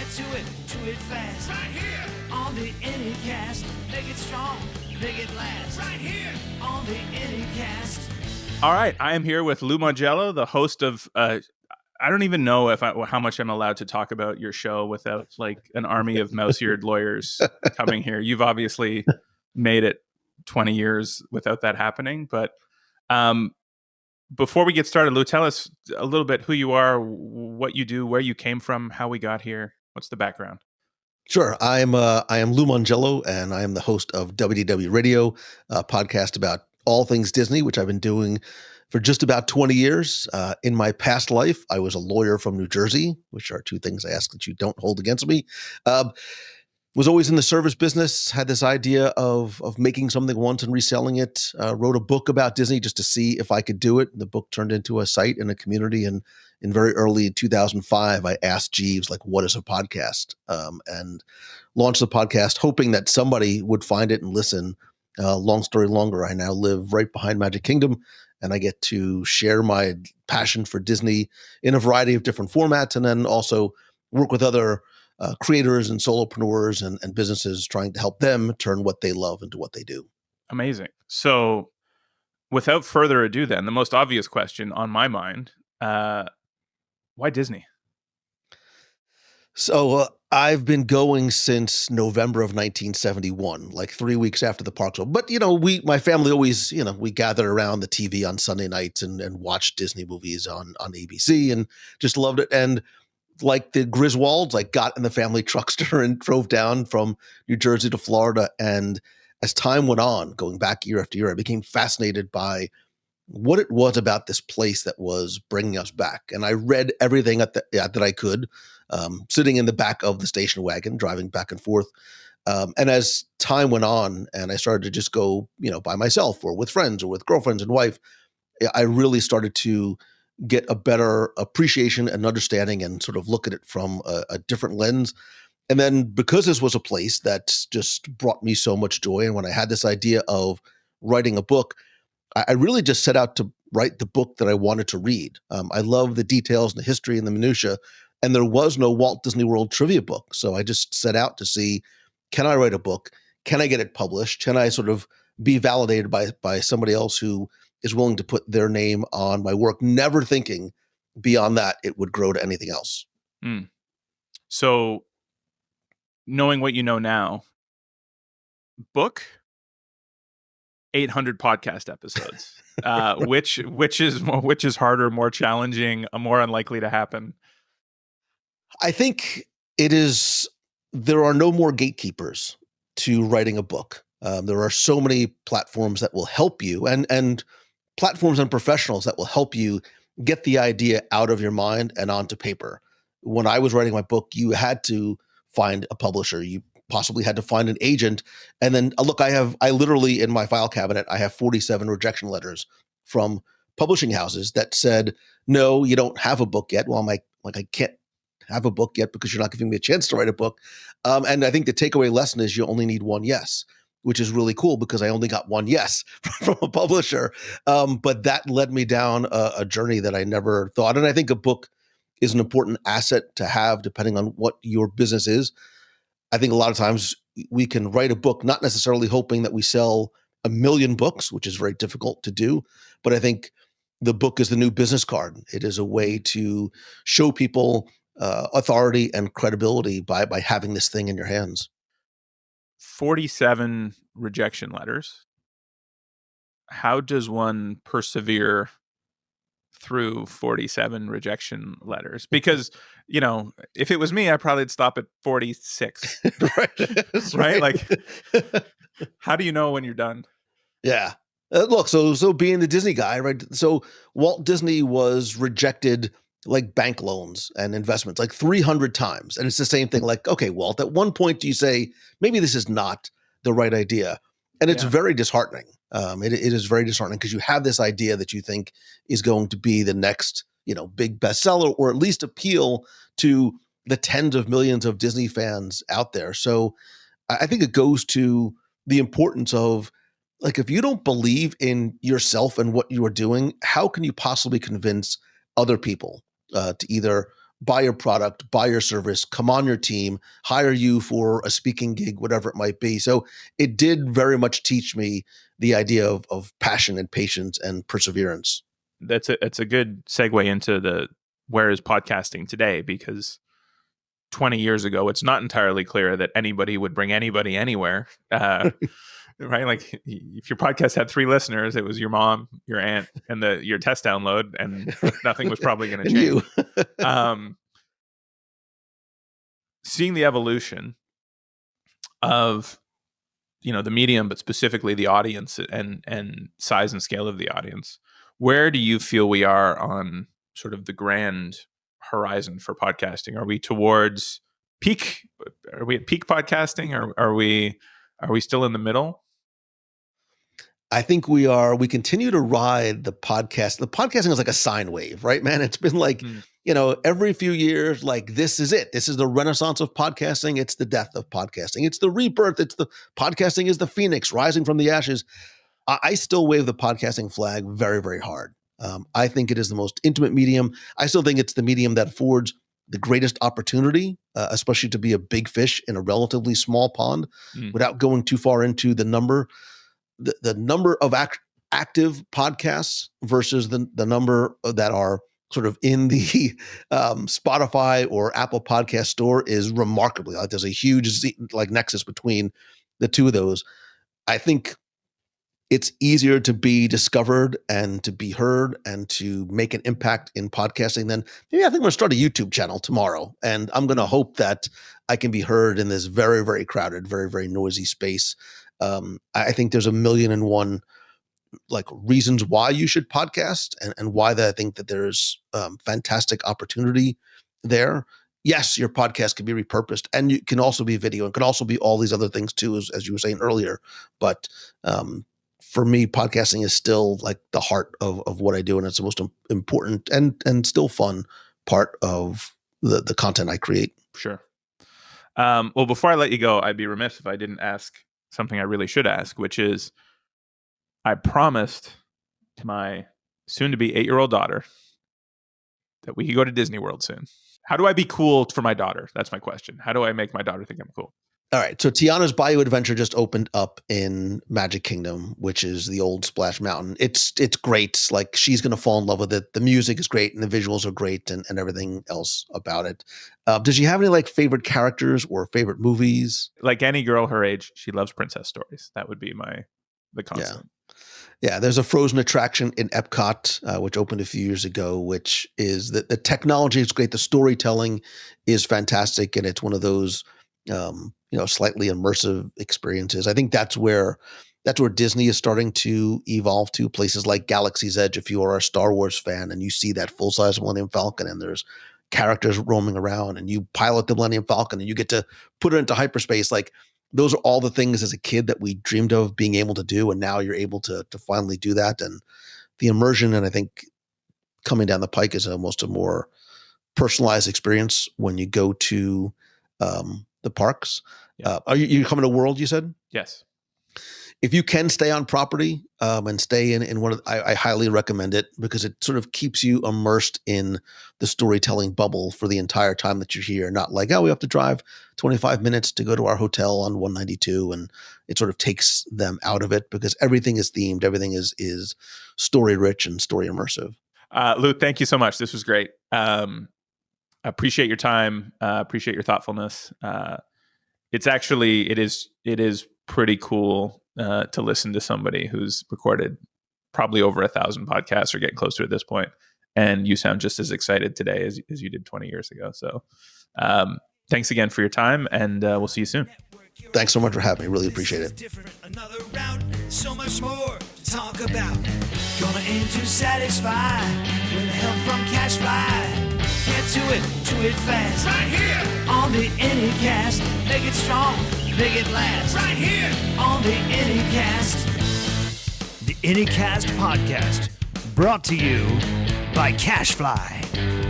to it fast. Right here on the Anycast. Make it strong, make it last. Right here on the Anycast. All right, I am here with Lou Mongello, the host of. I don't even know how much I'm allowed to talk about your show without like an army of mouse-eared lawyers coming here. You've obviously made it 20 years without that happening, but before we get started, Lou, tell us a little bit who you are, what you do, where you came from, how we got here. What's the background? Sure. I am Lou Mongello, and I am the host of WDW Radio, a podcast about all things Disney, which I've been doing for just about 20 years. In my past life, I was a lawyer from New Jersey, which are two things I ask that you don't hold against me. Was always in the service business, had this idea of making something once and reselling it. Wrote a book about Disney just to see if I could do it. The book turned into a site and a community. And in very early 2005, I asked Jeeves, like, what is a podcast? And launched the podcast, hoping that somebody would find it and listen. Long story longer, I now live right behind Magic Kingdom, and I get to share my passion for Disney in a variety of different formats, and then also work with other creators and solopreneurs and businesses trying to help them turn what they love into what they do. Amazing. So without further ado, then, the most obvious question on my mind, why Disney? So I've been going since November of 1971, like 3 weeks after the parks opened. But, my family always, we gathered around the TV on Sunday nights and watched Disney movies on ABC and just loved it. And like the Griswolds, I got in the family truckster and drove down from New Jersey to Florida. And as time went on, going back year after year, I became fascinated by what it was about this place that was bringing us back. And I read everything that I could, sitting in the back of the station wagon, driving back and forth. And as time went on and I started to just go, by myself or with friends or with girlfriends and wife, I really started to get a better appreciation and understanding and sort of look at it from a different lens. And then because this was a place that just brought me so much joy, and when I had this idea of writing a book, I really just set out to write the book that I wanted to read. I love the details and the history and the minutia, and there was no Walt Disney World trivia book. So I just set out to see, can I write a book? Can I get it published? Can I sort of be validated by somebody else who is willing to put their name on my work, never thinking beyond that it would grow to anything else. So knowing what you know now, book, 800 podcast episodes, which is harder, more challenging, more unlikely to happen? I think there are no more gatekeepers to writing a book. There are so many platforms that will help you and platforms and professionals that will help you get the idea out of your mind and onto paper. When I was writing my book, you had to find a publisher. You possibly had to find an agent. And then look, I literally in my file cabinet, I have 47 rejection letters from publishing houses that said, no, you don't have a book yet. Well, I'm like, I can't have a book yet because you're not giving me a chance to write a book. And I think the takeaway lesson is you only need one yes, which is really cool because I only got one yes from a publisher. But that led me down a journey that I never thought. And I think a book is an important asset to have depending on what your business is. I think a lot of times we can write a book, not necessarily hoping that we sell 1 million books, which is very difficult to do. But I think the book is the new business card. It is a way to show people authority and credibility by having this thing in your hands. 47 rejection letters. How does one persevere through 47 rejection letters? Because, if it was me, I probably would stop at 46. Right? Like, how do you know when you're done? Yeah. Look, so being the Disney guy, right? So Walt Disney was rejected like bank loans and investments like 300 times. And it's the same thing. Like, okay, Walt, at one point do you say, maybe this is not the right idea? And it's very disheartening. It is very disheartening because you have this idea that you think is going to be the next, big bestseller, or at least appeal to the tens of millions of Disney fans out there. So I think it goes to the importance of, like, if you don't believe in yourself and what you are doing, how can you possibly convince other people to either buy your product, buy your service, come on your team, hire you for a speaking gig, whatever it might be. So it did very much teach me the idea of passion and patience and perseverance. It's a good segue into where is podcasting today, because 20 years ago, it's not entirely clear that anybody would bring anybody anywhere. Right? Like if your podcast had 3 listeners, it was your mom, your aunt, and your test download, and nothing was probably going to change. Seeing the evolution of, the medium, but specifically the audience and size and scale of the audience, where do you feel we are on sort of the grand horizon for podcasting? Are we towards peak? Are we at peak podcasting, or are we still in the middle? I think we are. We continue to ride the podcast. The podcasting is like a sine wave, right, man? It's been like, every few years, like, this is it. This is the renaissance of podcasting. It's the death of podcasting. It's the rebirth. It's the podcasting is the phoenix rising from the ashes. I still wave the podcasting flag very, very hard. I think it is the most intimate medium. I still think it's the medium that affords the greatest opportunity, especially to be a big fish in a relatively small pond, without going too far into the number. The number of active podcasts versus the number that are sort of in the Spotify or Apple Podcast Store is remarkably, like, there's a huge nexus between the two of those. I think it's easier to be discovered and to be heard and to make an impact in podcasting than maybe I think I'm going to start a YouTube channel tomorrow, and I'm going to hope that I can be heard in this very, very crowded, very, very noisy space. I think there's 1,000,001 reasons why you should podcast and why that I think that there's fantastic opportunity there. Yes, your podcast can be repurposed, and you can also be video, and can also be all these other things too, as you were saying earlier. But for me, podcasting is still like the heart of what I do, and it's the most important and still fun part of the content I create. Sure. Well, before I let you go, I'd be remiss if I didn't ask something I really should ask, which is, I promised to my soon-to-be 8-year-old daughter that we could go to Disney World soon. How do I be cool for my daughter? That's my question. How do I make my daughter think I'm cool? All right. So Tiana's Bayou adventure just opened up in Magic Kingdom, which is the old Splash Mountain. It's great. Like, she's going to fall in love with it. The music is great and the visuals are great and everything else about it. Does she have any favorite characters or favorite movies? Like any girl her age, she loves princess stories. That would be the constant. Yeah, there's a Frozen attraction in Epcot, which opened a few years ago, which is the technology is great. The storytelling is fantastic. And it's one of those, slightly immersive experiences. I think that's where Disney is starting to evolve to, places like Galaxy's Edge. If you are a Star Wars fan and you see that full-size Millennium Falcon and there's characters roaming around and you pilot the Millennium Falcon and you get to put it into hyperspace, those are all the things as a kid that we dreamed of being able to do. And now you're able to finally do that. And the immersion, and I think coming down the pike, is almost a more personalized experience when you go to the parks. Yeah. Are you coming to World, you said? Yes. If you can stay on property and stay in one of I highly recommend it, because it sort of keeps you immersed in the storytelling bubble for the entire time that you're here. Not like, we have to drive 25 minutes to go to our hotel on 192, and it sort of takes them out of it, because everything is themed. Everything is story rich and story immersive. Lou, thank you so much. This was great. Appreciate your time. Appreciate your thoughtfulness. It is pretty cool to listen to somebody who's recorded probably over 1,000 podcasts or getting close to at this point, and you sound just as excited today as you did 20 years ago. So thanks again for your time, and we'll see you soon. Thanks so much for having me. Really appreciate it. Another round, so much more to talk about. Gonna aim to satisfy with help from CacheFly. Get to it fast. Right here on the Anycast. Make it strong, make it last. Right here on the Anycast. The Anycast podcast, brought to you by CacheFly.